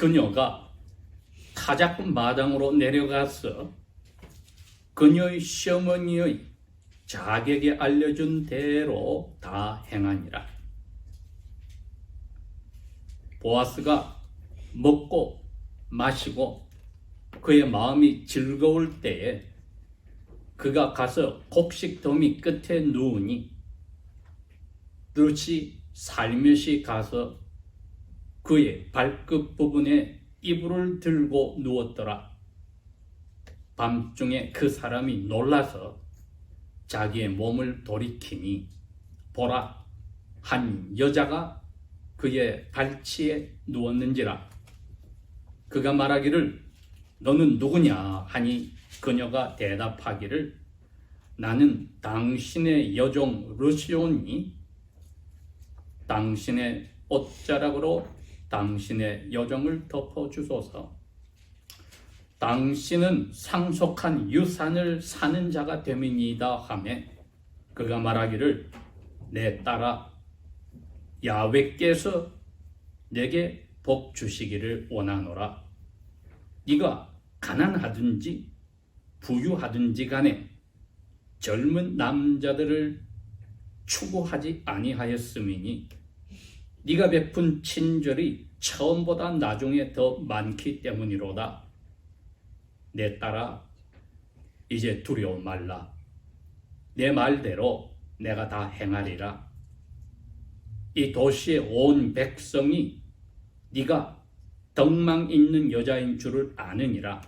그녀가 타작 마당으로 내려가서 그녀의 시어머니의 자객이 알려준 대로 다 행하니라. 보아스가 먹고 마시고 그의 마음이 즐거울 때에 그가 가서 곡식 더미 끝에 누우니 룻이 살며시 가서 그의 발끝 부분에 이불을 들고 누웠더라. 밤중에 그 사람이 놀라서 자기의 몸을 돌이키니 보라, 한 여자가 그의 발치에 누웠는지라. 그가 말하기를 너는 누구냐 하니 그녀가 대답하기를 나는 당신의 여종 룻이오니 당신의 옷자락으로 당신의 여종을 덮어주소서. 당신은 상속한 유산을 사는 자가 됨이니이다 하매 그가 말하기를 내 딸아, 야훼께서 내게 복 주시기를 원하노라. 네가 가난하든지 부유하든지 간에 젊은 남자들을 추구하지 아니하였음이니 네가 베푼 친절이 처음보다 나중에 더 많기 때문이로다. 내 딸아, 이제 두려워 말라. 내 말대로 내가 다 행하리라. 이 도시의 온 백성이 네가 덕망 있는 여자인 줄을 아느니라.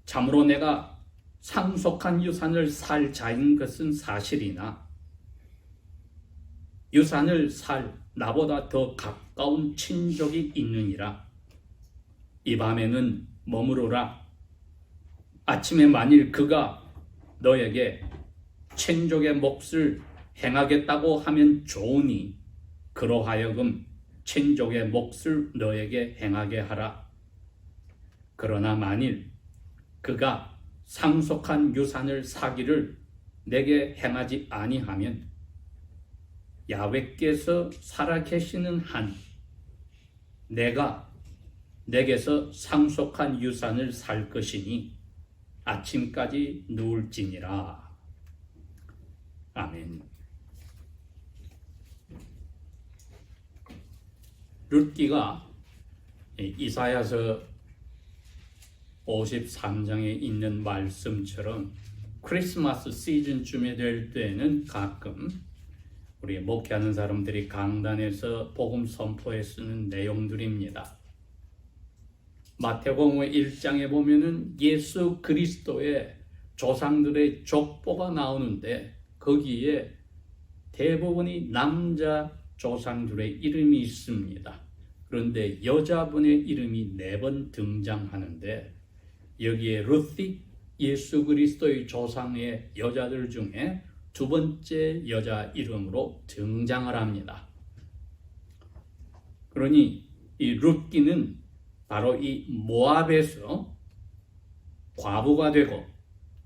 참으로 내가 상속한 유산을 살 자인 것은 사실이나 유산을 살 나보다 더 가까운 친족이 있느니라. 이 밤에는 머무르라. 아침에 만일 그가 너에게 친족의 몫을 행하겠다고 하면 좋으니 그로하여금 친족의 몫을 너에게 행하게 하라. 그러나 만일 그가 상속한 유산을 사기를 내게 행하지 아니하면 야훼께서 살아계시는 한 내가 내게서 상속한 유산을 살 것이니 아침까지 누울지니라. 아멘. 룻기가 이사야서 53장에 있는 말씀처럼 크리스마스 시즌쯤에 될 때는 가끔 우리 목회하는 사람들이 강단에서 복음 선포에 쓰는 내용들입니다. 마태복음 1장에 보면은 예수 그리스도의 조상들의 족보가 나오는데 거기에 대부분이 남자 조상들의 이름이 있습니다. 그런데 여자분의 이름이 4번 등장하는데 여기에 룻이 예수 그리스도의 조상의 여자들 중에 2번째 여자 이름으로 등장을 합니다. 그러니 이 룻기는 바로 이 모압에서 과부가 되고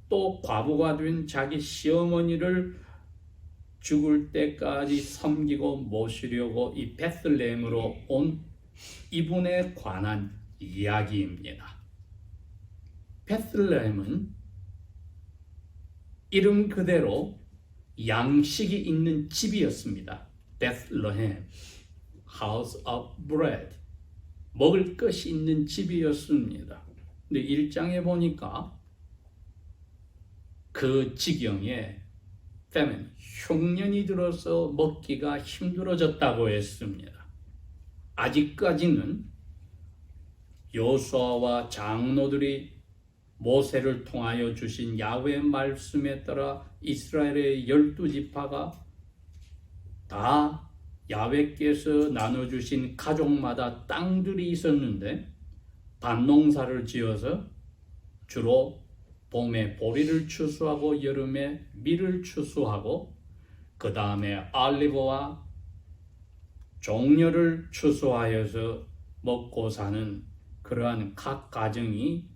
또 과부가 된 자기 시어머니를 죽을 때까지 섬기고 모시려고 이 베들레헴으로 온 이분에 관한 이야기입니다. 베들레헴은 이름 그대로 양식이 있는 집이었습니다. Bethlehem, House of Bread, 먹을 것이 있는 집이었습니다. 근데 1장에 보니까 그 지경에 famine, 흉년이 들어서 먹기가 힘들어졌다고 했습니다. 아직까지는 여호수아와 장로들이 모세를 통하여 주신 야훼의 말씀에 따라 이스라엘의 12지파가 다 야훼께서 나눠주신 가족마다 땅들이 있었는데 밭농사를 지어서 주로 봄에 보리를 추수하고 여름에 밀을 추수하고 그 다음에 알리브와 종려를 추수하여서 먹고 사는 그러한 각 가정이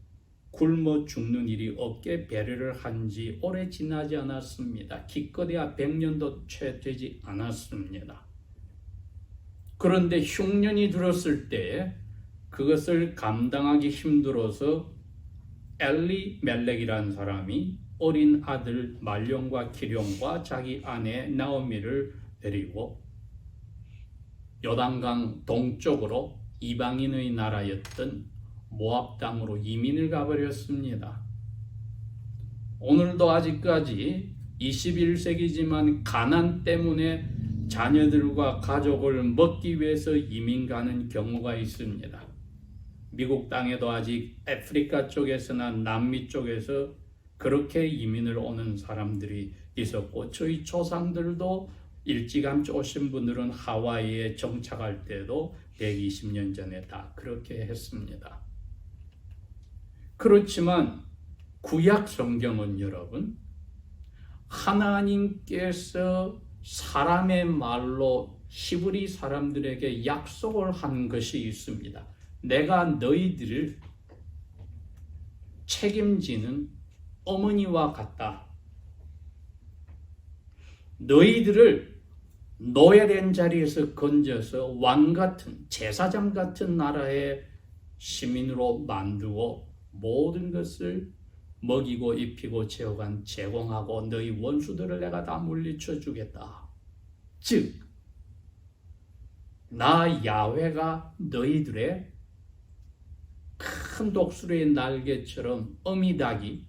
굶어 죽는 일이 없게 배려를 한 지 오래 지나지 않았습니다. 기껏해야 100년도 채 되지 않았습니다. 그런데 흉년이 들었을 때 그것을 감당하기 힘들어서 엘리멜렉이라는 사람이 어린 아들 말론과 기럯과 자기 아내 나오미를 데리고 요단강 동쪽으로 이방인의 나라였던 모압 땅으로 이민을 가버렸습니다. 오늘도 아직까지 21세기지만 가난 때문에 자녀들과 가족을 먹기 위해서 이민 가는 경우가 있습니다. 미국 땅에도 아직 아프리카 쪽에서나 남미 쪽에서 그렇게 이민을 오는 사람들이 있었고, 저희 조상들도 일찌감치 오신 분들은 하와이에 정착할 때도 120년 전에 다 그렇게 했습니다. 그렇지만 구약 성경은 여러분, 하나님께서 사람의 말로 히브리 사람들에게 약속을 한 것이 있습니다. 내가 너희들을 책임지는 어머니와 같다. 너희들을 노예된 자리에서 건져서 왕같은 제사장 같은 나라의 시민으로 만들고 모든 것을 먹이고 입히고 재워간 제공하고 너희 원수들을 내가 다 물리쳐 주겠다. 즉, 나 야훼가 너희들의 큰 독수리의 날개처럼 어미닭이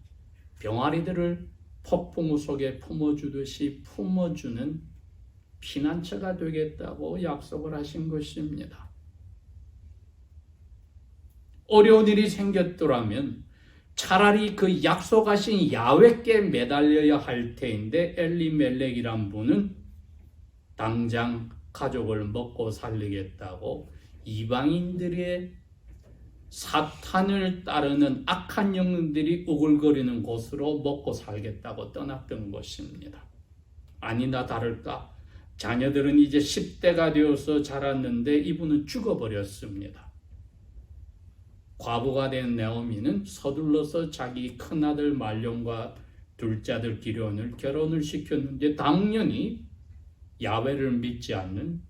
병아리들을 폭풍우 속에 품어주듯이 품어주는 피난처가 되겠다고 약속을 하신 것입니다. 어려운 일이 생겼더라면 차라리 그 약속하신 야훼께 매달려야 할 테인데 엘리멜렉이란 분은 당장 가족을 먹고 살리겠다고 이방인들의 사탄을 따르는 악한 영들이 우글거리는 곳으로 먹고 살겠다고 떠났던 것입니다. 아니나 다를까 자녀들은 이제 10대가 되어서 자랐는데 이분은 죽어버렸습니다. 과부가 된 나오미는 서둘러서 자기 큰아들 말론과 둘째 아들 기럯을 결혼을 시켰는데 당연히 야훼를 믿지 않는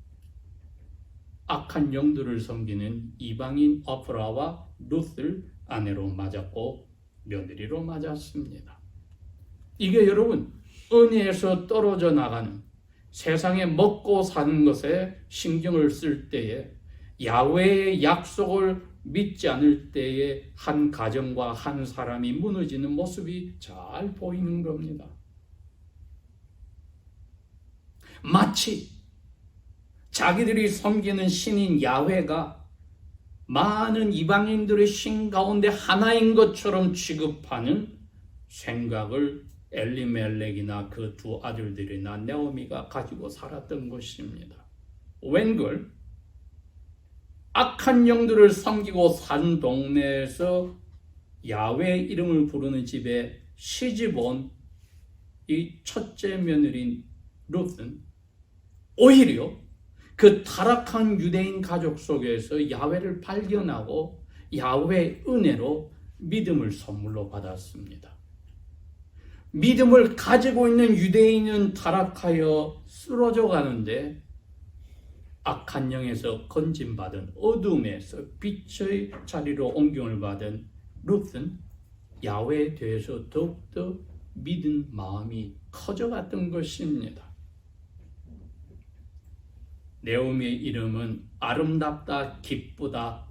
악한 영들을 섬기는 이방인 오프라와 룻을 아내로 맞았고 며느리로 맞았습니다. 이게 여러분 은혜에서 떨어져 나가는 세상에 먹고 사는 것에 신경을 쓸 때에 야훼의 약속을 믿지 않을 때에 한 가정과 한 사람이 무너지는 모습이 잘 보이는 겁니다. 마치 자기들이 섬기는 신인 야훼가 많은 이방인들의 신 가운데 하나인 것처럼 취급하는 생각을 엘리멜렉이나 그 두 아들들이나 나오미가 가지고 살았던 것입니다. 웬걸 악한 영들을 섬기고 산 동네에서 야훼 이름을 부르는 집에 시집 온 이 첫째 며느리인 룻은 오히려 그 타락한 유대인 가족 속에서 야훼를 발견하고 야훼의 은혜로 믿음을 선물로 받았습니다. 믿음을 가지고 있는 유대인은 타락하여 쓰러져 가는데 악한 영에서 건짐받은 어둠에서 빛의 자리로 옮김을 받은 룻은 야훼에 대해서 더욱더 믿은 마음이 커져갔던 것입니다. 나오미의 이름은 아름답다, 기쁘다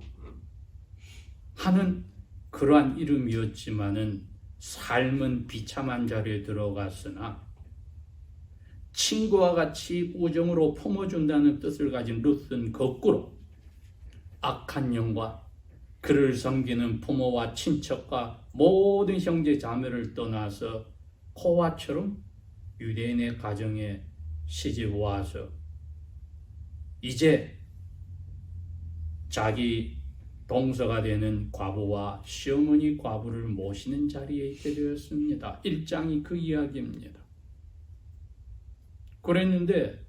하는 그러한 이름이었지만은 삶은 비참한 자리에 들어갔으나 친구와 같이 우정으로 품어준다는 뜻을 가진 룻은 거꾸로 악한 영과 그를 섬기는 부모와 친척과 모든 형제 자매를 떠나서 코아처럼 유대인의 가정에 시집 와서 이제 자기 동서가 되는 과부와 시어머니 과부를 모시는 자리에 있게 되었습니다. 1장이 그 이야기입니다. 그랬는데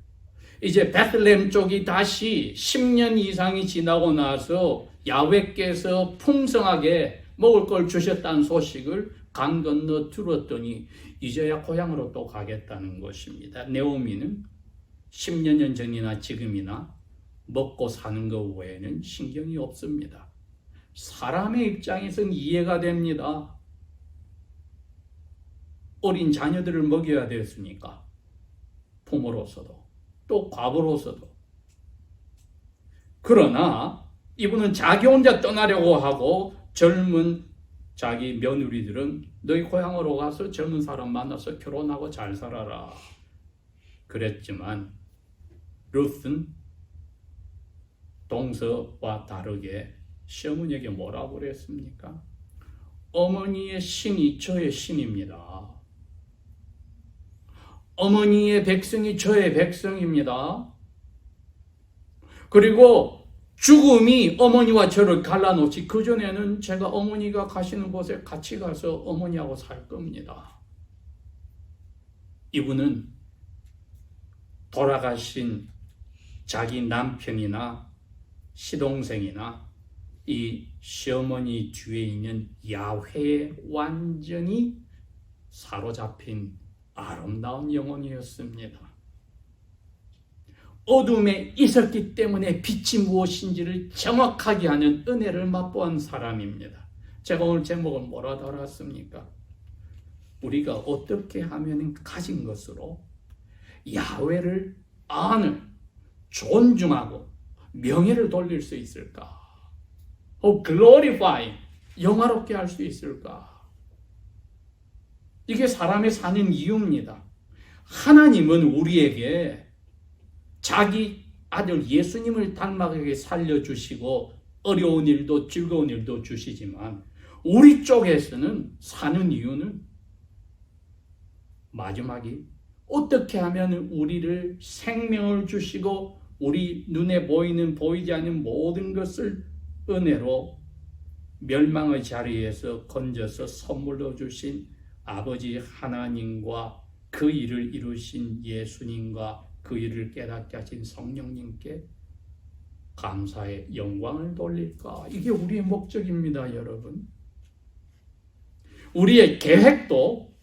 이제 베들레헴 쪽이 다시 10년 이상이 지나고 나서 야훼께서 풍성하게 먹을 걸 주셨다는 소식을 강 건너 들었더니 이제야 고향으로 또 가겠다는 것입니다. 나오미는 10년 전이나 지금이나 먹고 사는 것 외에는 신경이 없습니다. 사람의 입장에서는 이해가 됩니다. 어린 자녀들을 먹여야 되었으니까. 부모로서도 또 과부로서도. 그러나 이분은 자기 혼자 떠나려고 하고 젊은 자기 며느리들은 너희 고향으로 가서 젊은 사람 만나서 결혼하고 잘 살아라 그랬지만 룻은 동서와 다르게 시어머니에게 뭐라고 그랬습니까? 어머니의 신이 저의 신입니다. 어머니의 백성이 저의 백성입니다. 그리고 죽음이 어머니와 저를 갈라놓지 그전에는 제가 어머니가 가시는 곳에 같이 가서 어머니하고 살 겁니다. 이분은 돌아가신 자기 남편이나 시동생이나 이 시어머니 뒤에 있는 야훼에 완전히 사로잡힌 아름다운 영혼이었습니다. 어둠에 있었기 때문에 빛이 무엇인지를 정확하게 하는 은혜를 맛보은 사람입니다. 제가 오늘 제목을 뭐라 달았습니까? 우리가 어떻게 하면 가진 것으로 야훼를 아는, 존중하고 명예를 돌릴 수 있을까? glorify, 영화롭게 할 수 있을까? 이게 사람의 사는 이유입니다. 하나님은 우리에게 자기 아들 예수님을 닮아가게 살려주시고 어려운 일도 즐거운 일도 주시지만 우리 쪽에서는 사는 이유는 마지막이 어떻게 하면 우리를 생명을 주시고 우리 눈에 보이는 보이지 않는 모든 것을 은혜로 멸망의 자리에서 건져서 선물로 주신 아버지 하나님과 그 일을 이루신 예수님과 그 일을 깨닫게 하신 성령님께 감사의 영광을 돌릴까? 이게 우리의 목적입니다, 여러분. 우리의 계획도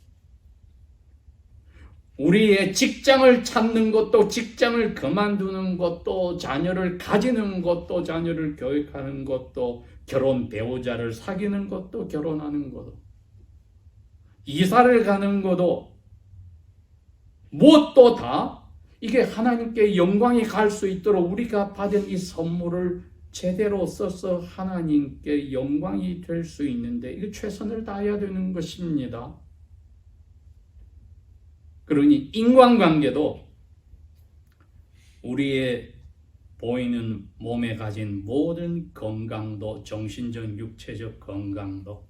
우리의 직장을 찾는 것도 직장을 그만두는 것도 자녀를 가지는 것도 자녀를 교육하는 것도 결혼 배우자를 사귀는 것도 결혼하는 것도 이사를 가는 것도 무엇도 다 이게 하나님께 영광이 갈 수 있도록 우리가 받은 이 선물을 제대로 써서 하나님께 영광이 될 수 있는데 이거 최선을 다해야 되는 것입니다. 그러니 인간관계도 우리의 보이는 몸에 가진 모든 건강도 정신적 육체적 건강도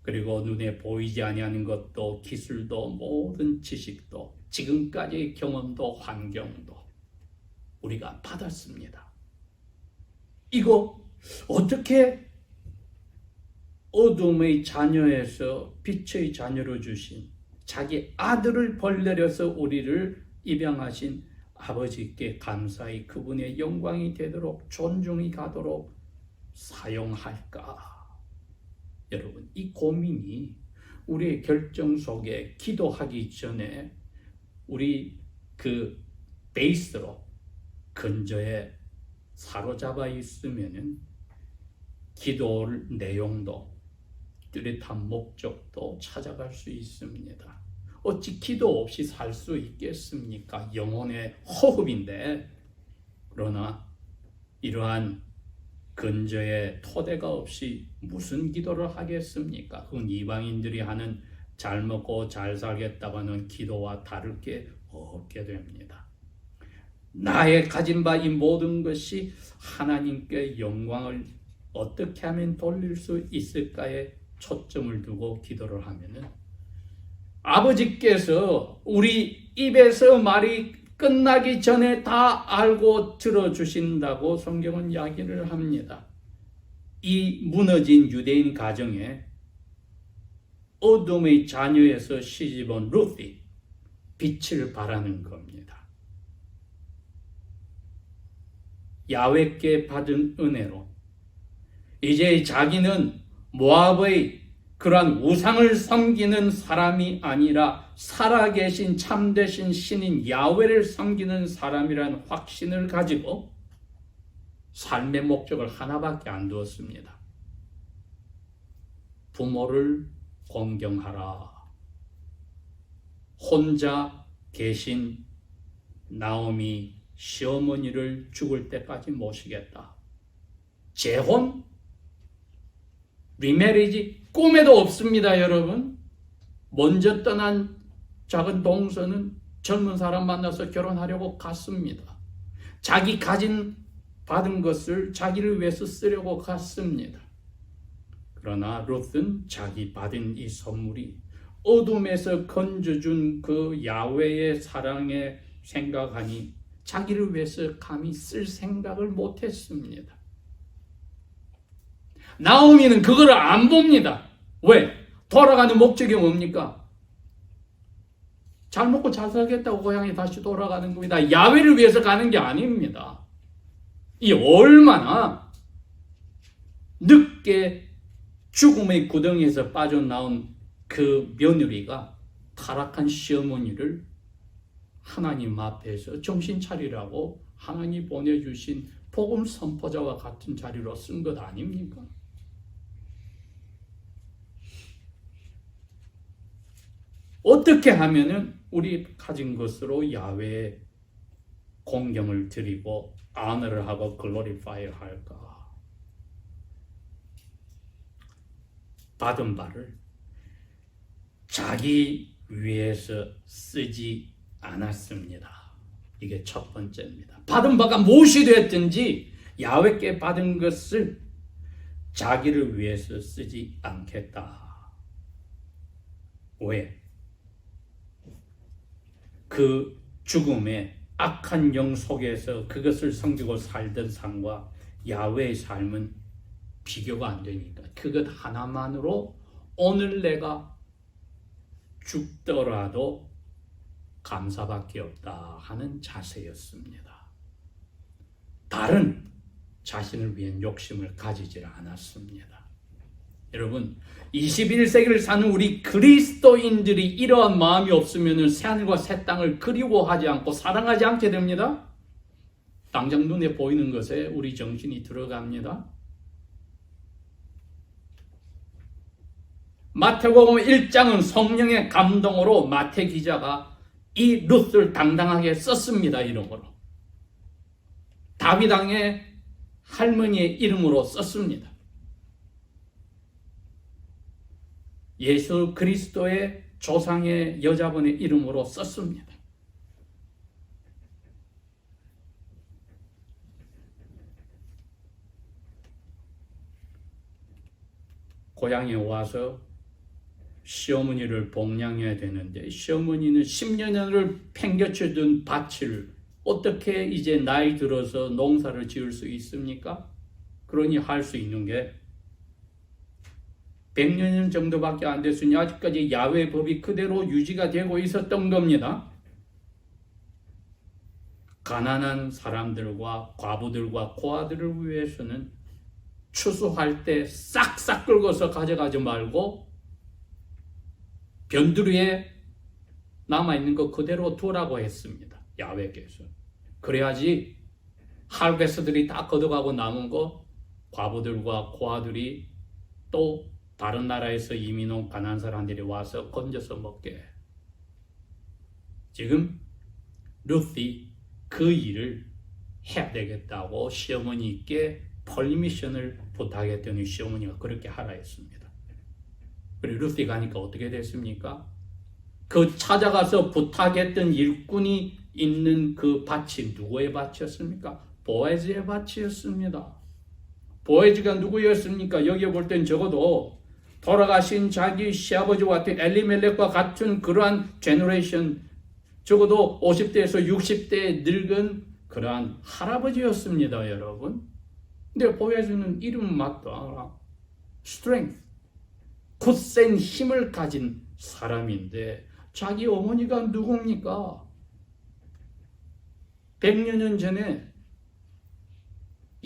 그리고 눈에 보이지 아니하는 것도 기술도 모든 지식도 지금까지의 경험도 환경도 우리가 받았습니다. 이거 어떻게 어둠의 자녀에서 빛의 자녀로 주신 자기 아들을 벌내려서 우리를 입양하신 아버지께 감사히 그분의 영광이 되도록 존중이 가도록 사용할까? 여러분, 이 고민이 우리의 결정 속에 기도하기 전에 우리 그 베이스로 근저에 사로잡아 있으면은 기도 내용도 뚜렷한 목적도 찾아갈 수 있습니다. 어찌 기도 없이 살 수 있겠습니까? 영혼의 호흡인데. 그러나 이러한 근저에 토대가 없이 무슨 기도를 하겠습니까? 그건 이방인들이 하는 잘 먹고 잘 살겠다고 하는 기도와 다를 게 없게 됩니다. 나의 가진 바 이 모든 것이 하나님께 영광을 어떻게 하면 돌릴 수 있을까에 초점을 두고 기도를 하면은 아버지께서 우리 입에서 말이 끝나기 전에 다 알고 들어주신다고 성경은 이야기를 합니다. 이 무너진 유대인 가정에 어둠의 자녀에서 시집온 루시 빛을 발하는 겁니다. 야훼께 받은 은혜로 이제 자기는 모압의 그러한 우상을 섬기는 사람이 아니라 살아계신 참되신 신인 야훼를 섬기는 사람이라는 확신을 가지고 삶의 목적을 하나밖에 안 두었습니다. 부모를 공경하라. 혼자 계신 나오미 시어머니를 죽을 때까지 모시겠다. 재혼? 리메리지? 꿈에도 없습니다, 여러분. 먼저 떠난 작은 동서는 젊은 사람 만나서 결혼하려고 갔습니다. 자기 받은 것을 자기를 위해서 쓰려고 갔습니다. 그러나 룻은 자기 받은 이 선물이 어둠에서 건져준 그 야훼의 사랑에 생각하니 자기를 위해서 감히 쓸 생각을 못했습니다. 나오미는 그걸 안 봅니다. 왜? 돌아가는 목적이 뭡니까? 잘 먹고 잘 살겠다고 고향에 다시 돌아가는 겁니다. 야훼를 위해서 가는 게 아닙니다. 이 얼마나 늦게 죽음의 구덩이에서 빠져나온 그 며느리가 타락한 시어머니를 하나님 앞에서 정신 차리라고 하나님 보내주신 복음 선포자와 같은 자리로 쓴 것 아닙니까? 어떻게 하면은 우리 가진 것으로 야훼의 공경을 드리고 honor를 하고 glorify 할까? 받은 바를 자기 위해서 쓰지 않았습니다. 이게 첫 번째입니다. 받은 바가 무엇이 됐든지 야훼께 받은 것을 자기를 위해서 쓰지 않겠다. 왜? 그 죽음의 악한 영 속에서 그것을 섬기고 살던 삶과 야훼의 삶은 비교가 안 되니까 그것 하나만으로 오늘 내가 죽더라도 감사밖에 없다 하는 자세였습니다. 다른 자신을 위한 욕심을 가지질 않았습니다. 여러분, 21세기를 사는 우리 그리스도인들이 이러한 마음이 없으면 새하늘과 새 땅을 그리워하지 않고 사랑하지 않게 됩니다. 당장 눈에 보이는 것에 우리 정신이 들어갑니다. 마태복음 1장은 성령의 감동으로 마태 기자가 이 룻을 당당하게 썼습니다. 이름으로. 다윗 왕의 할머니의 이름으로 썼습니다. 예수 그리스도의 조상의 여자분의 이름으로 썼습니다. 고향에 와서 시어머니를 복양해야 되는데 시어머니는 10년을 팽겨쳐둔 밭을 어떻게 이제 나이 들어서 농사를 지을 수 있습니까? 그러니 할 수 있는 게 100년 정도밖에 안 됐으니 아직까지 야훼 법이 그대로 유지가 되고 있었던 겁니다. 가난한 사람들과 과부들과 고아들을 위해서는 추수할 때 싹싹 긁어서 가져가지 말고 변두리에 남아있는 거 그대로 두라고 했습니다. 야훼께서. 그래야지 하르베스트들이 다 걷어가고 남은 거 과부들과 고아들이 또 다른 나라에서 이민 온 가난한 사람들이 와서 건져서 먹게. 지금 룻이 그 일을 해야 되겠다고 시어머니께 퍼미션을 부탁했더니 시어머니가 그렇게 하라 했습니다. 그리고 룻이 가니까 어떻게 됐습니까? 그 찾아가서 부탁했던 일꾼이 있는 그 밭이 누구의 밭이었습니까? 보에즈의 밭이었습니다. 보에즈가 누구였습니까? 여기 볼 땐 적어도 돌아가신 자기 시아버지와 같은 엘리멜렉과 같은 그러한 제너레이션, 적어도 50대에서 60대에 늙은 그러한 할아버지였습니다, 여러분. 근데 보여주는 이름 맞다. strength, 굳센 힘을 가진 사람인데 자기 어머니가 누굽니까? 100년 전에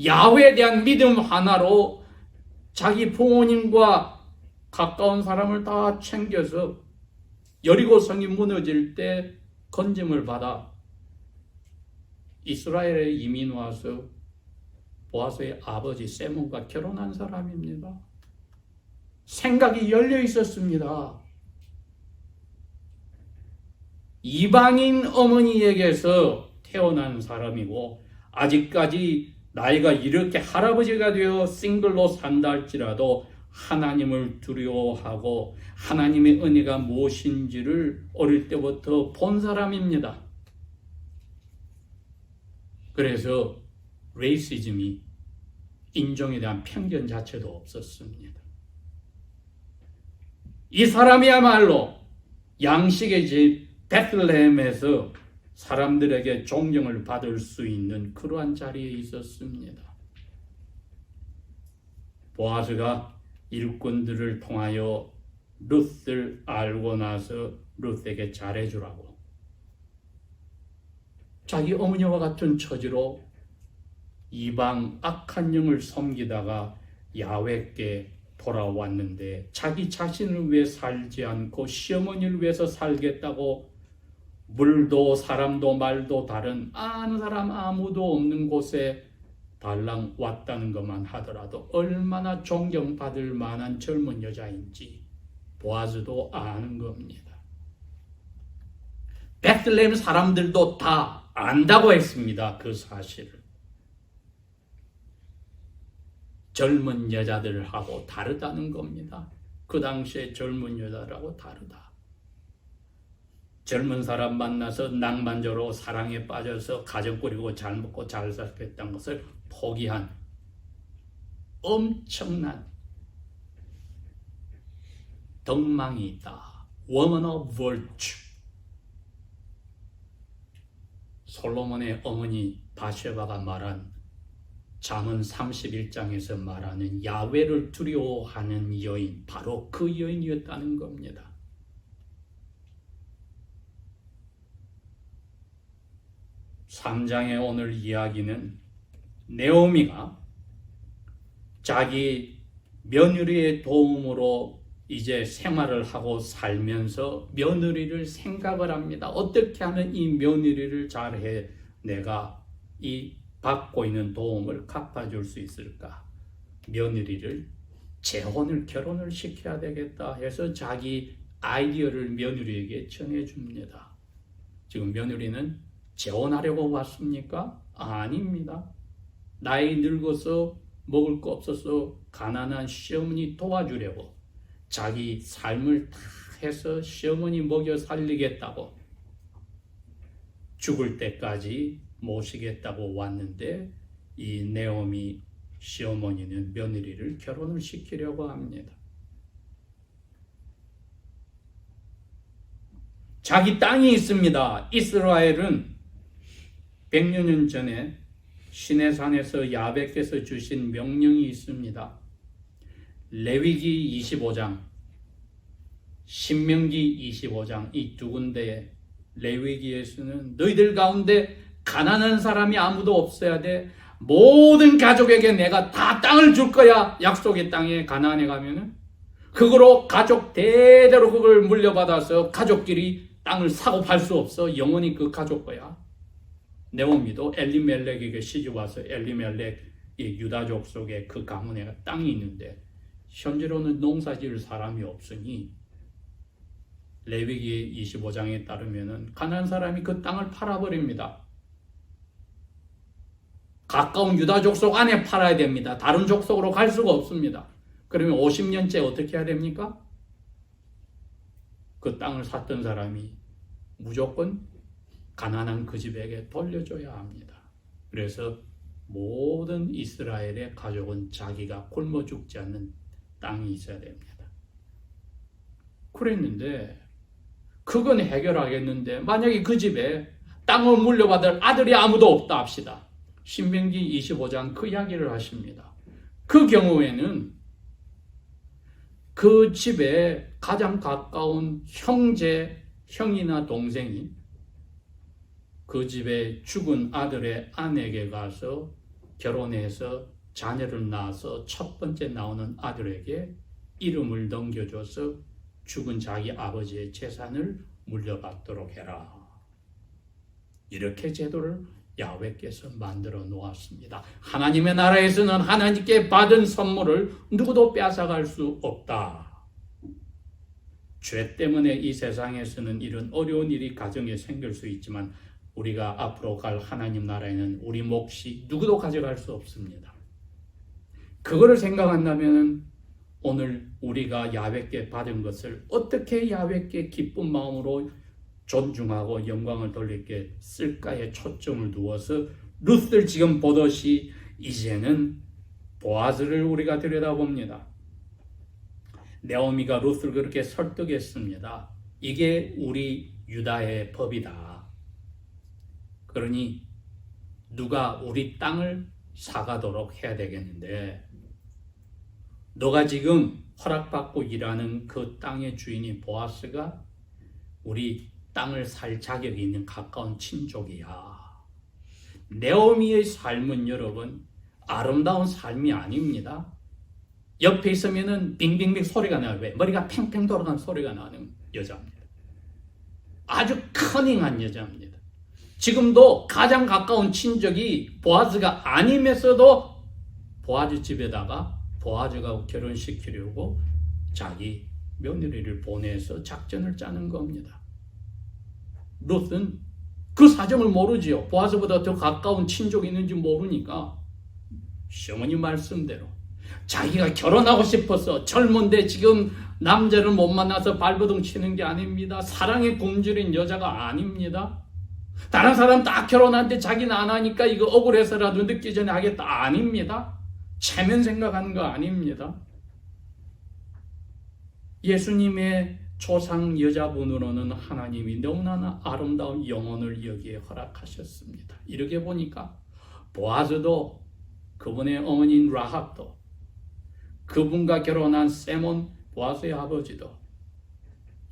야훼에 대한 믿음 하나로 자기 부모님과 가까운 사람을 다 챙겨서 여리고 성이 무너질 때 건짐을 받아 이스라엘에 이민 와서 보아스의 아버지 세몬과 결혼한 사람입니다. 생각이 열려 있었습니다. 이방인 어머니에게서 태어난 사람이고 아직까지 나이가 이렇게 할아버지가 되어 싱글로 산다 할지라도 하나님을 두려워하고 하나님의 은혜가 무엇인지를 어릴 때부터 본 사람입니다. 그래서 레이시즘이 인종에 대한 편견 자체도 없었습니다. 이 사람이야말로 양식의 집 베틀레헴에서 사람들에게 존경을 받을 수 있는 그러한 자리에 있었습니다. 보아스가 일꾼들을 통하여 룻을 알고 나서 룻에게 잘해주라고 자기 어머니와 같은 처지로 이방 악한 영을 섬기다가 야훼께 돌아왔는데 자기 자신을 위해 살지 않고 시어머니를 위해서 살겠다고 물도 사람도 말도 다른 아는 사람 아무도 없는 곳에 달랑 왔다는 것만 하더라도 얼마나 존경받을 만한 젊은 여자인지 보아스도 아는 겁니다. 베틀레헴 사람들도 다 안다고 했습니다. 그 사실을. 젊은 여자들하고 다르다는 겁니다. 그 당시에 젊은 여자들하고 다르다. 젊은 사람 만나서 낭만적으로 사랑에 빠져서 가정 꾸리고 잘 먹고 잘 살겠다는 것을 포기한 엄청난 덕망이 있다. Woman of virtue. 솔로몬의 어머니 바세바가 말한 잠언 31장에서 말하는 야훼를 두려워하는 여인, 바로 그 여인이었다는 겁니다. (3장의) 오늘 이야기는 네오미가 자기 며느리의 도움으로 이제 생활을 하고 살면서 며느리를 생각을 합니다. 어떻게 하면 이 며느리를 잘해 내가 이 받고 있는 도움을 갚아줄 수 있을까? 며느리를 재혼을 결혼을 시켜야 되겠다 해서 자기 아이디어를 며느리에게 전해줍니다. 지금 며느리는 재혼하려고 왔습니까? 아닙니다. 나이 늙어서 먹을 거 없어서 가난한 시어머니 도와주려고 자기 삶을 다 해서 시어머니 먹여 살리겠다고 죽을 때까지 모시겠다고 왔는데 이 네오미 시어머니는 며느리를 결혼을 시키려고 합니다. 자기 땅이 있습니다. 이스라엘은 100여 년 전에 시내산에서 야훼께서 주신 명령이 있습니다. 레위기 25장, 신명기 25장 이 두 군데에 레위기에서는 너희들 가운데 가난한 사람이 아무도 없어야 돼. 모든 가족에게 내가 다 땅을 줄 거야. 약속의 땅에 가나안에 가면은 그거로 가족 대대로 그걸 물려받아서 가족끼리 땅을 사고 팔 수 없어. 영원히 그 가족 거야. 네오미도 엘리멜렉에게 시집 와서 엘리멜렉 유다족 속에 그 가문에 땅이 있는데 현재로는 농사 지을 사람이 없으니 레위기 25장에 따르면은 가난한 사람이 그 땅을 팔아버립니다. 가까운 유다 족속 안에 팔아야 됩니다. 다른 족속으로 갈 수가 없습니다. 그러면 50년째 어떻게 해야 됩니까? 그 땅을 샀던 사람이 무조건 가난한 그 집에게 돌려줘야 합니다. 그래서 모든 이스라엘의 가족은 자기가 굶어 죽지 않는 땅이 있어야 됩니다. 그랬는데 그건 해결하겠는데 만약에 그 집에 땅을 물려받을 아들이 아무도 없다 합시다. 신명기 25장 그 이야기를 하십니다. 그 경우에는 그 집에 가장 가까운 형제, 형이나 동생이 그 집에 죽은 아들의 아내에게 가서 결혼해서 자녀를 낳아서 첫 번째 나오는 아들에게 이름을 넘겨줘서 죽은 자기 아버지의 재산을 물려받도록 해라. 이렇게 제도를 야훼께서 만들어 놓았습니다. 하나님의 나라에서는 하나님께 받은 선물을 누구도 빼앗아갈 수 없다. 죄 때문에 이 세상에서는 이런 어려운 일이 가정에 생길 수 있지만 우리가 앞으로 갈 하나님 나라에는 우리 몫이 누구도 가져갈 수 없습니다. 그거를 생각한다면 오늘 우리가 야훼께 받은 것을 어떻게 야훼께 기쁜 마음으로 존중하고 영광을 돌리게 쓸까에 초점을 두어서 룻을 지금 보듯이 이제는 보아스를 우리가 들여다봅니다. 네오미가 룻을 그렇게 설득했습니다. 이게 우리 유다의 법이다. 그러니 누가 우리 땅을 사가도록 해야 되겠는데 너가 지금 허락받고 일하는 그 땅의 주인이 보아스가 우리 땅을 살 자격이 있는 가까운 친족이야. 네오미의 삶은 여러분 아름다운 삶이 아닙니다. 옆에 있으면은 빙빙빙 소리가 나요. 왜? 머리가 팽팽 돌아가는 소리가 나는 여자입니다. 아주 커닝한 여자입니다. 지금도 가장 가까운 친족이 보아즈가 아니면서도 보아즈 집에다가 보아즈가 결혼시키려고 자기 며느리를 보내서 작전을 짜는 겁니다. 룻은 그 사정을 모르지요. 보아즈보다 더 가까운 친족이 있는지 모르니까 시어머니 말씀대로 자기가 결혼하고 싶어서 젊은데 지금 남자를 못 만나서 발버둥 치는 게 아닙니다. 사랑에 굶주린 여자가 아닙니다. 다른 사람 다 결혼하는데 자기는 안 하니까 이거 억울해서라도 늦기 전에 하겠다 아닙니다. 체면 생각하는 거 아닙니다. 예수님의 조상 여자분으로는 하나님이 너무나 아름다운 영혼을 여기에 허락하셨습니다. 이렇게 보니까 보아즈도 그분의 어머니인 라합도 그분과 결혼한 세몬 보아스의 아버지도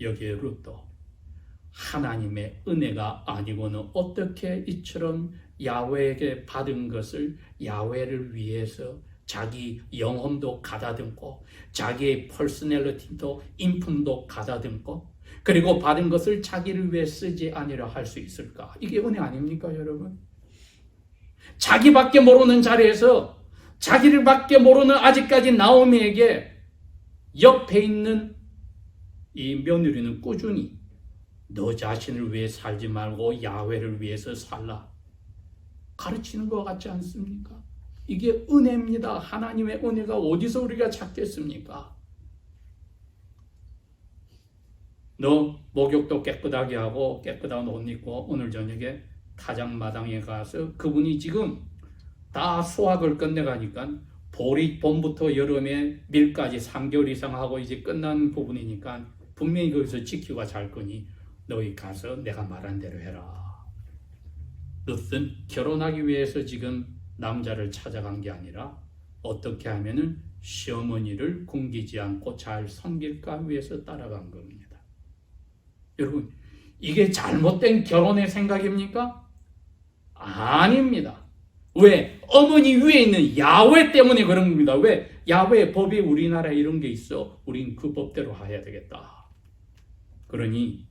여기에 룻도 하나님의 은혜가 아니고는 어떻게 이처럼 야훼에게 받은 것을 야훼를 위해서 자기 영혼도 가다듬고 자기의 퍼스널리티도 인품도 가다듬고 그리고 받은 것을 자기를 위해 쓰지 아니라 할 수 있을까? 이게 은혜 아닙니까 여러분? 자기밖에 모르는 자리에서 자기를 밖에 모르는 아직까지 나오미에게 옆에 있는 이 며느리는 꾸준히 너 자신을 위해 살지 말고 야훼를 위해서 살라 가르치는 것 같지 않습니까? 이게 은혜입니다. 하나님의 은혜가 어디서 우리가 찾겠습니까? 너 목욕도 깨끗하게 하고 깨끗한 옷 입고 오늘 저녁에 타작마당에 가서 그분이 지금 다 수확을 끝내가니까 봄부터 여름에 밀까지 3개월 이상 하고 이제 끝난 부분이니까 분명히 거기서 지키고 잘 거니 너희 가서 내가 말한 대로 해라. 룻은 결혼하기 위해서 지금 남자를 찾아간 게 아니라 어떻게 하면은 시어머니를 굶기지 않고 잘 섬길까 위해서 따라간 겁니다. 여러분, 이게 잘못된 결혼의 생각입니까? 아닙니다. 왜? 어머니 위에 있는 야훼 때문에 그런 겁니다. 왜? 야훼 법이 우리나라에 이런 게 있어. 우린 그 법대로 해야 되겠다. 그러니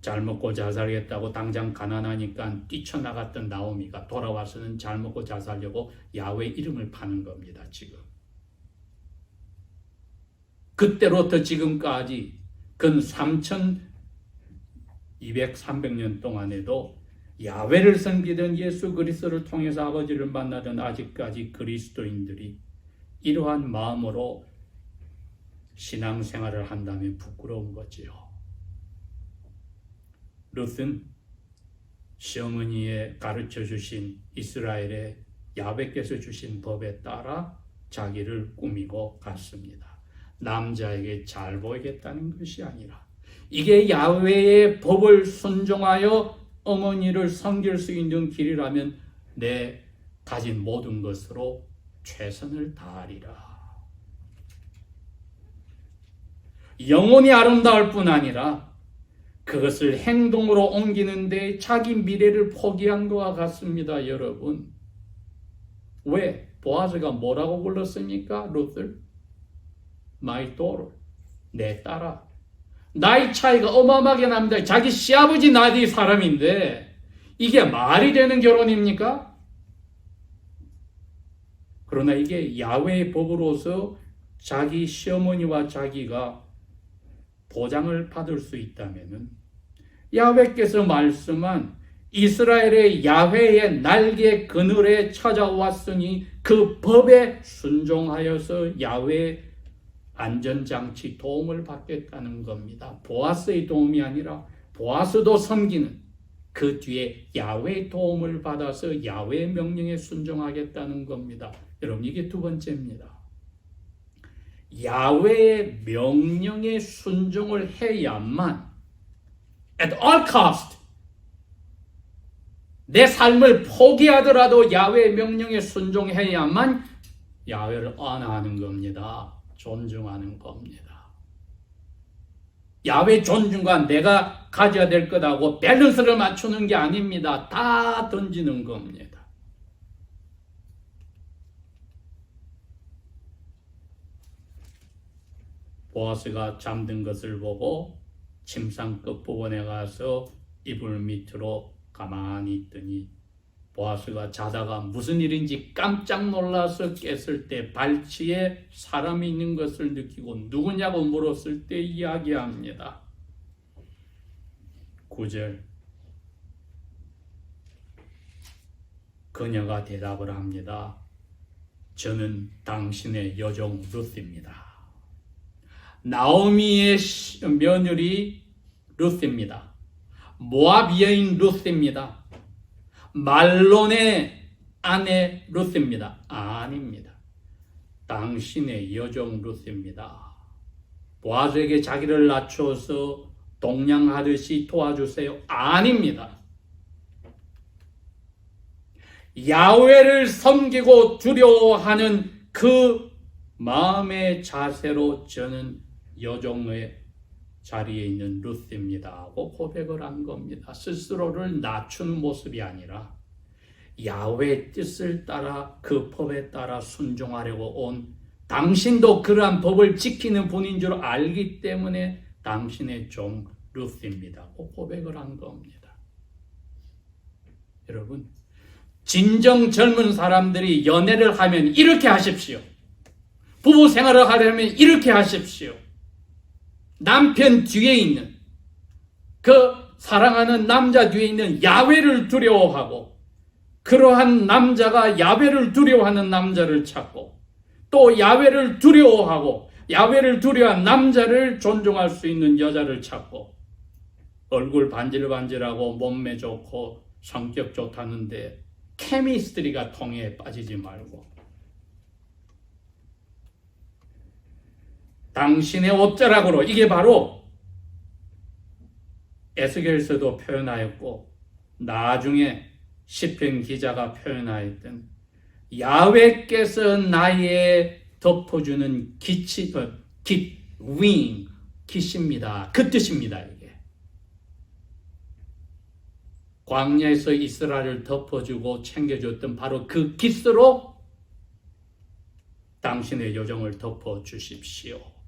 잘 먹고 잘 살겠다고 당장 가난하니까 뛰쳐나갔던 나오미가 돌아와서는 잘 먹고 잘 살려고 야훼 이름을 파는 겁니다. 지금. 그때로부터 지금까지 근 3200, 300년 동안에도 야훼를 섬기던 예수 그리스도를 통해서 아버지를 만나던 아직까지 그리스도인들이 이러한 마음으로 신앙생활을 한다면 부끄러운 거지요. 룻은 시어머니의 가르쳐 주신 이스라엘의 야훼께서 주신 법에 따라 자기를 꾸미고 갔습니다. 남자에게 잘 보이겠다는 것이 아니라 이게 야훼의 법을 순종하여 어머니를 섬길 수 있는 길이라면 내 가진 모든 것으로 최선을 다하리라. 영혼이 아름다울 뿐 아니라 그것을 행동으로 옮기는데 자기 미래를 포기한 것과 같습니다. 여러분. 왜? 보아즈가 뭐라고 불렀습니까? 룻을? My daughter. 내 딸아. 나이 차이가 어마어마하게 납니다. 자기 시아버지 나이의 사람인데 이게 말이 되는 결혼입니까? 그러나 이게 야훼의 법으로서 자기 시어머니와 자기가 보장을 받을 수 있다면 야훼께서 말씀한 이스라엘의 야훼의 날개 그늘에 찾아왔으니 그 법에 순종하여서 야훼 안전장치 도움을 받겠다는 겁니다. 보아스의 도움이 아니라 보아스도 섬기는 그 뒤에 야훼의 도움을 받아서 야훼의 명령에 순종하겠다는 겁니다. 여러분, 이게 두 번째입니다. 야훼의 명령에 순종을 해야만 at all cost 내 삶을 포기하더라도 야훼의 명령에 순종해야만 야훼를 언어하는 겁니다. 존중하는 겁니다. 야훼 존중과 내가 가져야 될 것하고 밸런스를 맞추는 게 아닙니다. 다 던지는 겁니다. 보아스가 잠든 것을 보고 침상 끝부분에 가서 이불 밑으로 가만히 있더니 보아스가 자다가 무슨 일인지 깜짝 놀라서 깼을 때 발치에 사람이 있는 것을 느끼고 누구냐고 물었을 때 이야기합니다. 9절 그녀가 대답을 합니다. 저는 당신의 여종 룻입니다. 나오미의 며느리 룻입니다. 모압 여인 룻입니다. 말론의 아내 룻입니다. 아닙니다. 당신의 여종 룻입니다. 보아스에게 자기를 낮춰서 동냥하듯이 도와주세요. 아닙니다. 야훼를 섬기고 두려워하는 그 마음의 자세로 저는 여종의 자리에 있는 룻입니다 하고 고백을 한 겁니다. 스스로를 낮추는 모습이 아니라 야훼의 뜻을 따라 그 법에 따라 순종하려고 온 당신도 그러한 법을 지키는 분인 줄 알기 때문에 당신의 종 룻입니다 하고 고백을 한 겁니다. 여러분, 진정 젊은 사람들이 연애를 하면 이렇게 하십시오. 부부 생활을 하려면 이렇게 하십시오. 남편 뒤에 있는 그 사랑하는 남자 뒤에 있는 야훼를 두려워하고 그러한 남자가 야훼를 두려워하는 남자를 찾고 또 야훼를 두려워하고 야훼를 두려워한 남자를 존중할 수 있는 여자를 찾고 얼굴 반질반질하고 몸매 좋고 성격 좋다는데 케미스트리가 통해 빠지지 말고 당신의 옷자락으로 이게 바로 에스겔서도 표현하였고 나중에 시편 기자가 표현하였던 야훼께서 나의 덮어주는 깃입니다. 그 뜻입니다. 이게 광야에서 이스라엘을 덮어주고 챙겨줬던 바로 그 깃으로 당신의 여종을 덮어주십시오.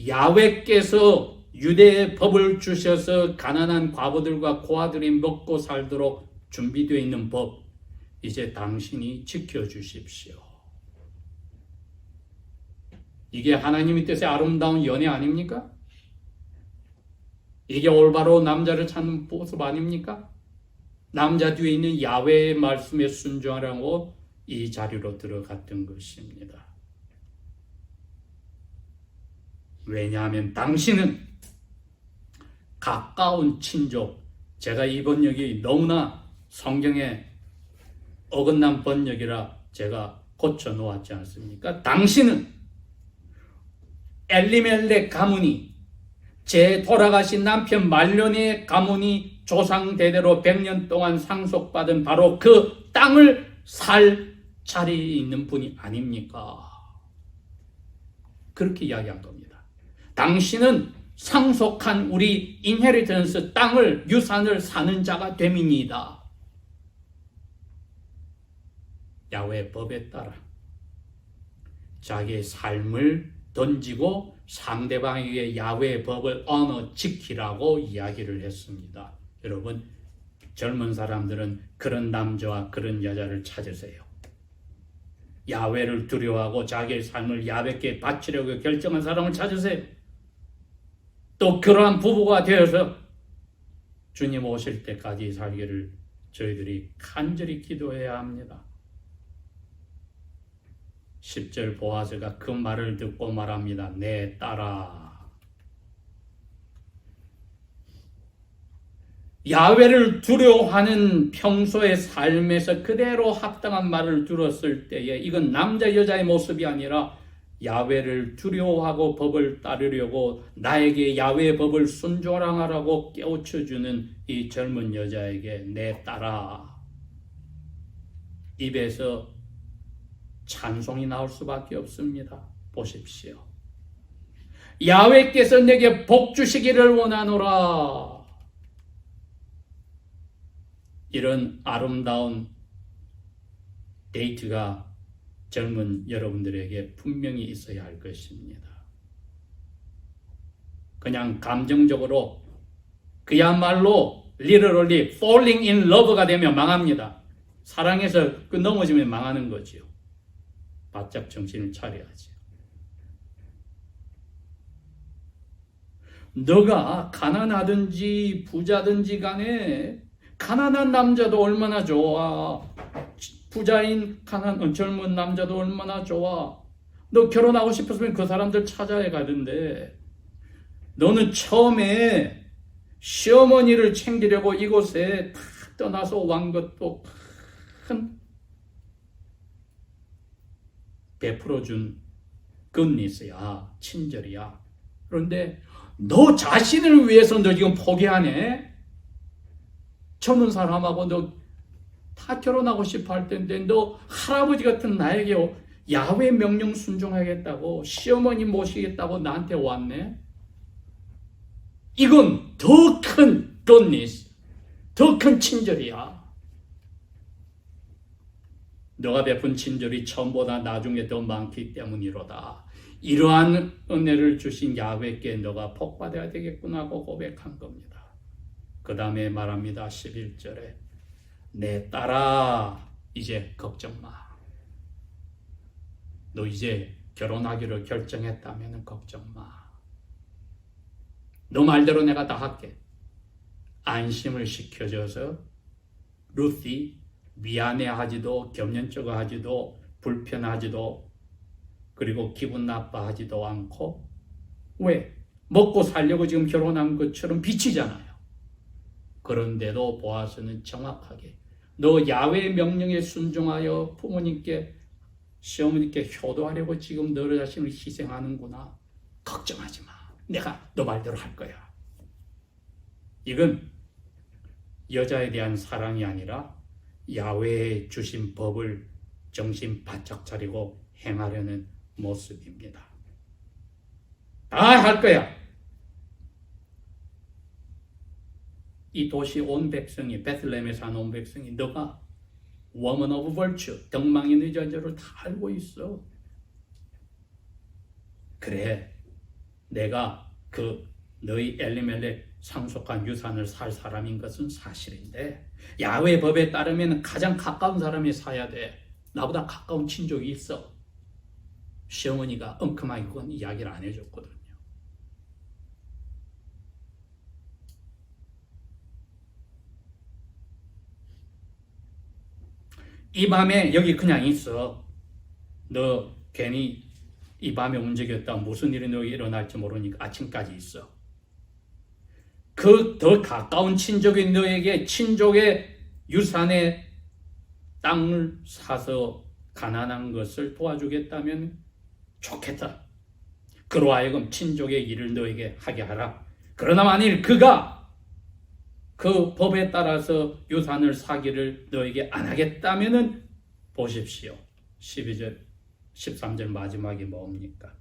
야훼께서 유대의 법을 주셔서 가난한 과부들과 고아들이 먹고 살도록 준비되어 있는 법, 이제 당신이 지켜주십시오. 이게 하나님의 뜻의 아름다운 연애 아닙니까? 이게 올바로 남자를 찾는 모습 아닙니까? 남자 뒤에 있는 야훼의 말씀에 순종하라고 이 자리로 들어갔던 것입니다. 왜냐하면 당신은 가까운 친족, 제가 이 번역이 너무나 성경에 어긋난 번역이라 제가 고쳐놓았지 않습니까? 당신은 엘리멜렉 가문이 제 돌아가신 남편 말론의 가문이 조상 대대로 100년 동안 상속받은 바로 그 땅을 살 자리에 있는 분이 아닙니까? 그렇게 이야기한 겁니다. 당신은 상속한 우리 인헤리턴스 땅을 유산을 사는 자가 됨이니이다. 야훼의 법에 따라 자기의 삶을 던지고 상대방에게 야훼의 법을 지키라고 이야기를 했습니다. 여러분, 젊은 사람들은 그런 남자와 그런 여자를 찾으세요. 야훼를 두려워하고 자기의 삶을 야훼께 바치려고 결정한 사람을 찾으세요. 또 그러한 부부가 되어서 주님 오실 때까지 살기를 저희들이 간절히 기도해야 합니다. 10절 보아스가 그 말을 듣고 말합니다. 내 딸아. 야훼를 두려워하는 평소의 삶에서 그대로 합당한 말을 들었을 때에 이건 남자 여자의 모습이 아니라 야훼를 두려워하고 법을 따르려고 나에게 야훼의 법을 순종하라고 깨우쳐주는 이 젊은 여자에게 내 딸아. 입에서 찬송이 나올 수밖에 없습니다. 보십시오. 야훼께서 내게 복 주시기를 원하노라. 이런 아름다운 데이트가 젊은 여러분들에게 분명히 있어야 할 것입니다. 그냥 감정적으로 그야말로 literally falling in love가 되면 망합니다. 사랑해서 그 넘어지면 망하는 거지요. 바짝 정신을 차려야지. 너가 가난하든지 부자든지 간에 가난한 남자도 얼마나 좋아. 부자인 젊은 남자도 얼마나 좋아. 너 결혼하고 싶었으면 그 사람들 찾아야 가는데 너는 처음에 시어머니를 챙기려고 이곳에 다 떠나서 완 것도 큰 베풀어준 굿니스야, 친절이야. 그런데 너 자신을 위해서 너 지금 포기하네? 젊은 사람하고 너 다 결혼하고 싶어 할 텐데 너 할아버지 같은 나에게 야훼 명령 순종하겠다고 시어머니 모시겠다고 나한테 왔네? 이건 더 큰 굿니스, 더 큰 친절이야. 너가 베푼 친절이 처음보다 나중에 더 많기 때문이로다. 이러한 은혜를 주신 야훼께 너가 복받아야 되겠구나 하고 고백한 겁니다. 그 다음에 말합니다. 11절에 내 딸아 이제 걱정 마. 너 이제 결혼하기로 결정했다면 걱정 마. 너 말대로 내가 다 할게. 안심을 시켜줘서 루시 미안해하지도 겸연쩍어하지도 불편하지도 그리고 기분 나빠하지도 않고 왜? 먹고 살려고 지금 결혼한 것처럼 비치잖아요. 그런데도 보아스는 정확하게 너 야훼의 명령에 순종하여 부모님께 시어머니께 효도하려고 지금 너 자신을 희생하는구나. 걱정하지 마. 내가 너 말대로 할 거야. 이건 여자에 대한 사랑이 아니라 야훼의 주신 법을 정신 바짝 차리고 행하려는 모습입니다. 다 할 거야. 이 도시 온 백성이 베들레헴에 사는 온 백성이 너가 woman of virtue, 덕망인의 존재를 다 알고 있어. 그래, 내가 그 너희 엘리멜렉 상속한 유산을 살 사람인 것은 사실인데 야훼 법에 따르면 가장 가까운 사람이 사야 돼. 나보다 가까운 친족이 있어. 시어머니가 엉큼하게 그건 이야기를 안 해줬거든요. 이 밤에 여기 그냥 있어. 너 괜히 이 밤에 움직였다 무슨 일이 너에게 일어날지 모르니까 아침까지 있어. 그 더 가까운 친족이 너에게 친족의 유산의 땅을 사서 가난한 것을 도와주겠다면 좋겠다. 그로 하여금 친족의 일을 너에게 하게 하라. 그러나 만일 그가 그 법에 따라서 유산을 사기를 너에게 안 하겠다면은 보십시오. 12절, 13절 마지막이 뭡니까?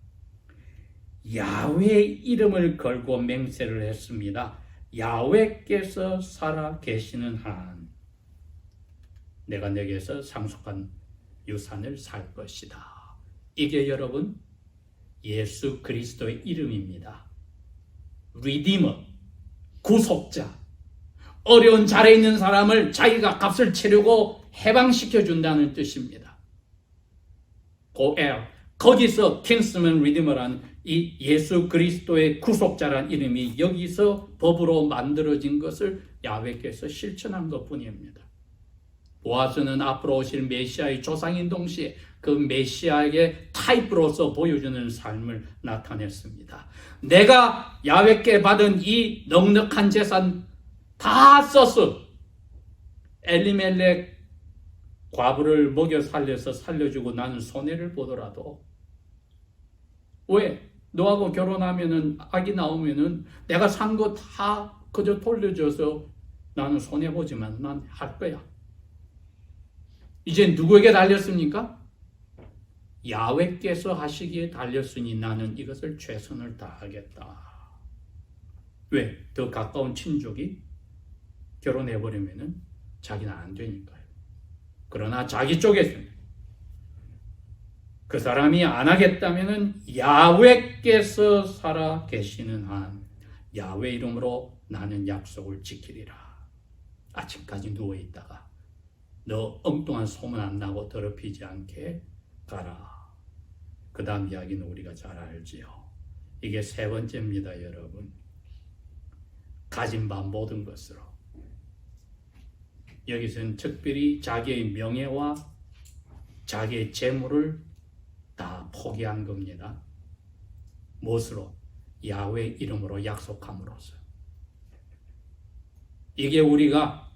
야훼의 이름을 걸고 맹세를 했습니다. 야훼께서 살아 계시는 한 내가 내게서 상속한 유산을 살 것이다. 이게 여러분 예수 그리스도의 이름입니다. 리디머, 구속자, 어려운 자리에 있는 사람을 자기가 값을 치르고 해방시켜 준다는 뜻입니다. 고엘, 거기서 킹스맨 리디머라는 이 예수 그리스도의 구속자란 이름이 여기서 법으로 만들어진 것을 야훼께서 실천한 것뿐입니다. 보아스는 앞으로 오실 메시아의 조상인 동시에 그 메시아에게 타입으로서 보여주는 삶을 나타냈습니다. 내가 야훼께 받은 이 넉넉한 재산 다 썼어. 엘리멜렉 과부를 먹여 살려서 살려주고 나는 손해를 보더라도, 왜? 너하고 결혼하면은 아기 나오면은 내가 산 거 다 그저 돌려줘서 나는 손해 보지만 난 할 거야. 이제 누구에게 달렸습니까? 야훼께서 하시기에 달렸으니 나는 이것을 최선을 다하겠다. 왜? 더 가까운 친족이 결혼해버리면은 자기는 안 되니까요. 그러나 자기 쪽에서 그 사람이 안 하겠다면은 야훼께서 살아 계시는 한 야훼 이름으로 나는 약속을 지키리라. 아침까지 누워 있다가 너 엉뚱한 소문 안 나고 더럽히지 않게 가라. 그 다음 이야기는 우리가 잘 알지요. 이게 세 번째입니다, 여러분. 가진 바 모든 것으로. 여기서는 특별히 자기의 명예와 자기의 재물을 다 포기한 겁니다. 무엇으로? 야훼 이름으로 약속함으로써. 이게 우리가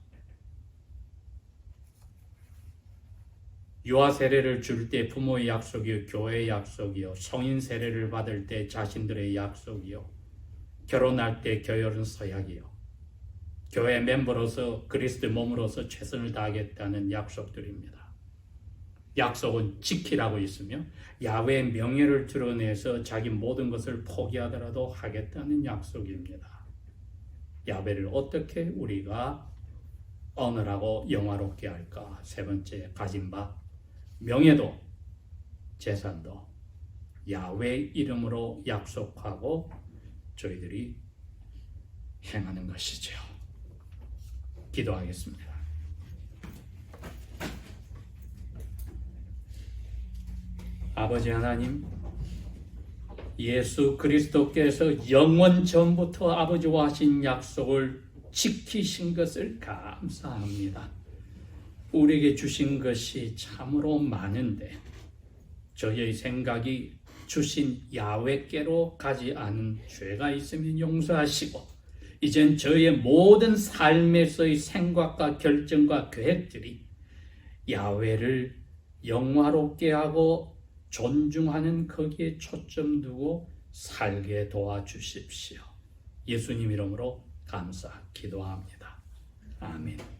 유아 세례를 줄 때 부모의 약속이요, 교회의 약속이요, 성인 세례를 받을 때 자신들의 약속이요, 결혼할 때 결혼 서약이요, 교회 멤버로서 그리스도의 몸으로서 최선을 다하겠다는 약속들입니다. 약속은 지키라고 있으며 야훼의 명예를 드러내서 자기 모든 것을 포기하더라도 하겠다는 약속입니다. 야훼를 어떻게 우리가 어느라고 영화롭게 할까? 세 번째, 가진 바 명예도 재산도 야훼 이름으로 약속하고 저희들이 행하는 것이죠. 기도하겠습니다. 아버지 하나님, 예수 그리스도께서 영원 전부터 아버지와 하신 약속을 지키신 것을 감사합니다. 우리에게 주신 것이 참으로 많은데 저희의 생각이 주신 야훼께로 가지 않은 죄가 있으면 용서하시고, 이젠 저희의 모든 삶에서의 생각과 결정과 계획들이 야훼를 영화롭게 하고 존중하는 거기에 초점 두고 살게 도와주십시오. 예수님 이름으로 감사 기도합니다. 아멘.